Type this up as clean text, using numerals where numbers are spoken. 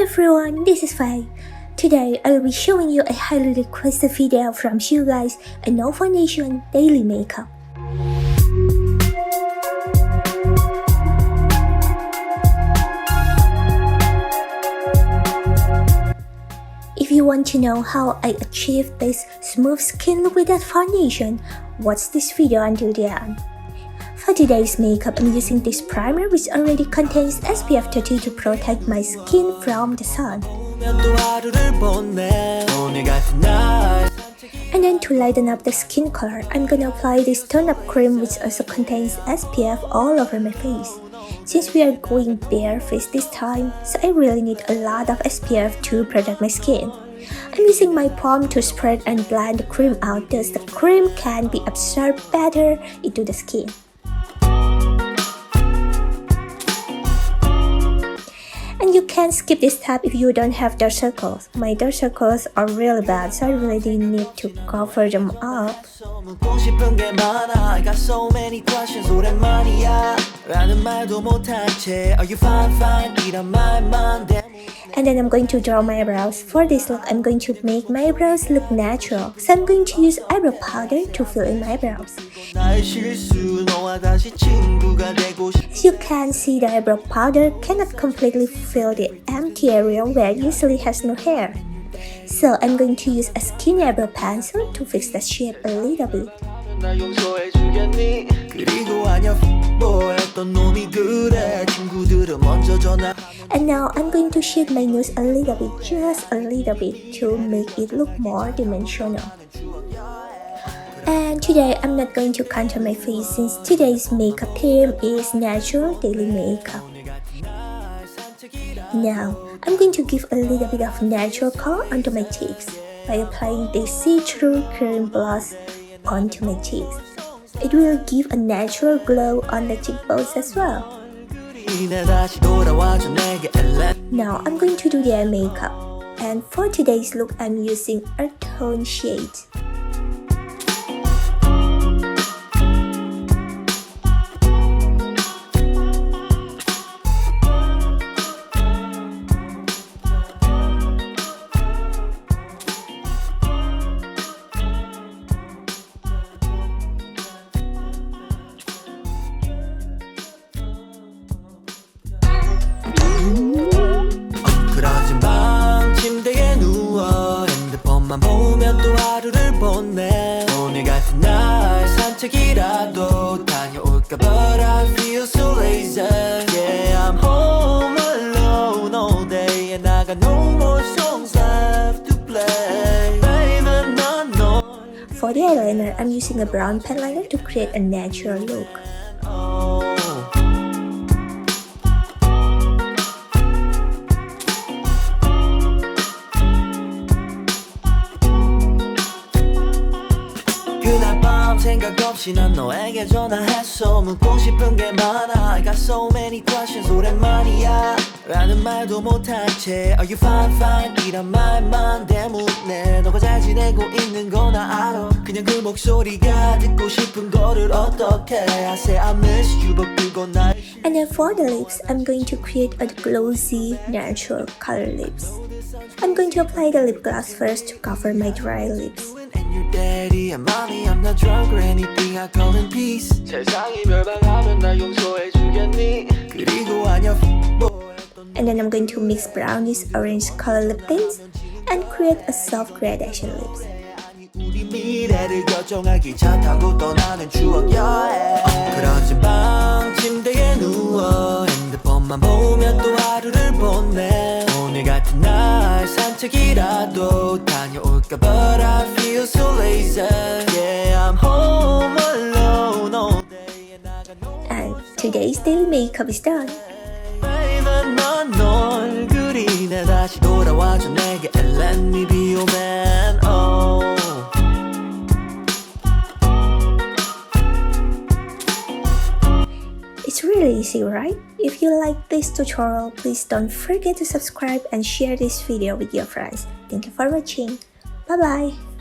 everyone, this is Faye. Today I will be showing you a highly requested video from you guys, a no foundation daily makeup. If you want to know how I achieved this smooth skin look without foundation, watch this video until the end. For today's makeup, I'm using this primer which already contains SPF 30 to protect my skin from the sun. And then to lighten up the skin color, I'm gonna apply this tone-up cream which also contains SPF all over my face. Since we are going bare face this time, so I really need a lot of SPF to protect my skin. I'm using my palm to spread and blend the cream out thus the cream can be absorbed better into the skin. And you can skip this step if you don't have dark circles. My dark circles are really bad, so I really need to cover them up. And then I'm going to draw my eyebrows. For this look, I'm going to make my eyebrows look natural. So I'm going to use eyebrow powder to fill in my eyebrows. As you can see, the eyebrow powder cannot completely fill the empty area where it usually has no hair. So I'm going to use a skinny eyebrow pencil to fix the shape a little bit. And now I'm going to shape my nose a little bit, just a little bit, to make it look more dimensional. And today I'm not going to contour my face since today's makeup theme is natural daily makeup. Now I'm going to give a little bit of natural color onto my cheeks by applying this see-through cream blush onto my cheeks. It will give a natural glow on the cheekbones as well. Now I'm going to do the eye makeup, and for today's look I'm using earth tone shades. 보면 또 하루를 보내 오늘 같은 날 산책이라도 다녀올까 But I feel so lazy Yeah, I'm home alone all day And I got no more songs left to play Baby, 난 너 For the eyeliner, I'm using a brown pen liner to create a natural look. 그날 밤 생각 없이 난 너에게 전화했어 묻고 싶은 게 많아 I got so many questions 오랜만이야 라는 말도 못한 채 Are you fine fine 이란 말만 때문에 너가 잘 지내고 있는 거 나 알아 그냥 그 목소리가 듣고 싶은 거를 어떡해 I say I miss you but 그건 날 And then for the lips, I'm going to create a glossy, natural color lips. I'm going to apply the lip gloss first to cover my dry lips. Your daddy and mommy I'm not drunk or anything I call in peace 세상이 멸망하면 날 용서해 주겠니 그리고 아냐 And then I'm going to mix brownish orange color lip tints and create a soft gradation lips. 우리 미래를 결정하기 차 타고 떠나는 추억 여행 그러진 밤 침대에 누워 핸드폰만 보면 또 하루를 보내 오늘 같은 날 산책이라도 다녀올까 But I feel so lazy Yeah, I'm home alone all day And I got no And today's daily makeup is done. Baby, 난 널 그리네 다시 돌아와줘 내게 And let me be your man oh. It's really easy, right? If you like this tutorial, please don't forget to subscribe and share this video with your friends. Thank you for watching. Bye bye.